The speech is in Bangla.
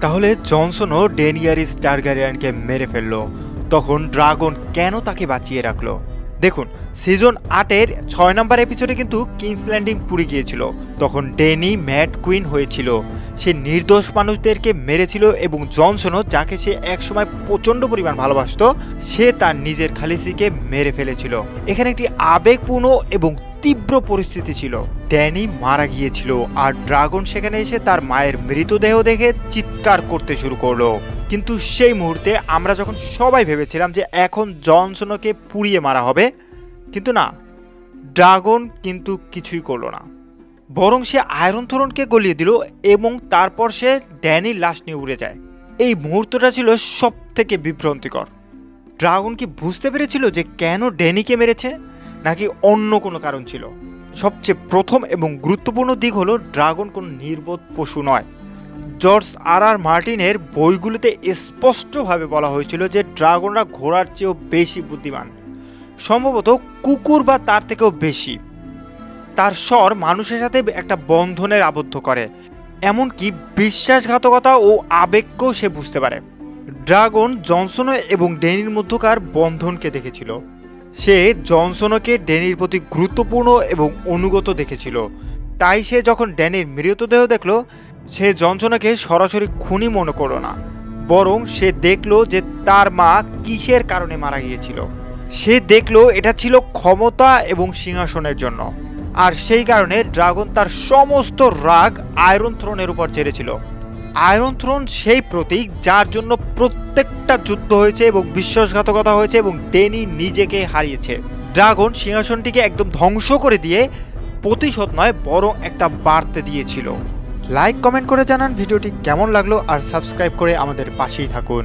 তাহলে জনসনও ডেনিয়ারিস টারগারিয়ানকে মেরে ফেললো, তখন ড্রাগন কেন তাকে বাঁচিয়ে রাখলো? দেখুন, সিজন 8-এর 6 নম্বর এপিসোডে কিন্তু কিংস ল্যান্ডিং পুড়ে গিয়েছিল। তখন ডেনি ম্যাড কুইন হয়েছিল, সে নির্দোষ মানুষদেরকে মেরেছিল এবং জনসনও, যাকে সে একসময় প্রচণ্ড পরিমাণ ভালোবাসতো, সে তার নিজের খালিসিকে মেরে ফেলেছিল। এখানে একটি আবেগপূর্ণ এবং তীব্র পরিস্থিতি ছিল। ড্যানি মারা গিয়েছিল আর ড্রাগন সেখানে এসে তার মায়ের মৃতদেহ দেখে চিৎকার করতে শুরু করলো। কিন্তু সেই মুহূর্তে আমরা যখন সবাই ভেবেছিলাম যে এখন জনসনকে পুড়িয়ে মারা হবে, কিন্তু না, ড্রাগন কিন্তু কিছুই করলো না, বরং সে আয়রন থ্রোনকে গলিয়ে দিল এবং তারপর সে ড্যানির লাশ নিয়ে উড়ে যায়। এই মুহূর্তটা ছিল সব থেকে বিভ্রান্তিকর। ড্রাগন কি বুঝতে পেরেছিল যে কেন ড্যানিকে মেরেছে, নাকি অন্য কোনো কারণ ছিল? সবচেয়ে প্রথম এবং গুরুত্বপূর্ণ দিক হলো ড্রাগন কোনো নির্বোধ পশু নয়। জর্জ আর মার্টিনের বইগুলোতে স্পষ্টভাবে বলা হয়েছিল যে ড্রাগনরা ঘোড়ার চেয়েও বেশি বুদ্ধিমান, সম্ভবত কুকুর বা তার থেকেও বেশি। তার স্বর মানুষের সাথে একটা বন্ধনের আবদ্ধ করে, এমনকি বিশ্বাসঘাতকতা ও আবেগকেও সে বুঝতে পারে। ড্রাগন জনসনো এবং ড্যানির মধ্যকার বন্ধনকে দেখেছিল। সে জনসনোকে ড্যানির প্রতি গুরুত্বপূর্ণ এবং অনুগত দেখেছিল। তাই সে যখন ড্যানির মৃতদেহ দেখল, সে জনসনোকে সরাসরি খুনি মনে করল না, বরং সে দেখল যে তার মা কিসের কারণে মারা গিয়েছিল। সে দেখল এটা ছিল ক্ষমতা এবং সিংহাসনের জন্য, আর সেই কারণে ড্রাগন তার সমস্ত রাগ আয়রন থ্রোনের উপর ছেড়েছিল। আয়রন থ্রোন সেই প্রতীক যার জন্য প্রত্যেকটা যুদ্ধ হয়েছে এবং বিশ্বাসঘাতকতা হয়েছে এবং ড্যানি নিজেকে হারিয়েছে। ড্রাগন সিংহাসনটিকে একদম ধ্বংস করে দিয়ে প্রতিশোধ নয়, বরং একটা বার্তা দিয়েছিল। লাইক কমেন্ট করে জানান ভিডিওটি কেমন লাগলো, আর সাবস্ক্রাইব করে আমাদের পাশেই থাকুন।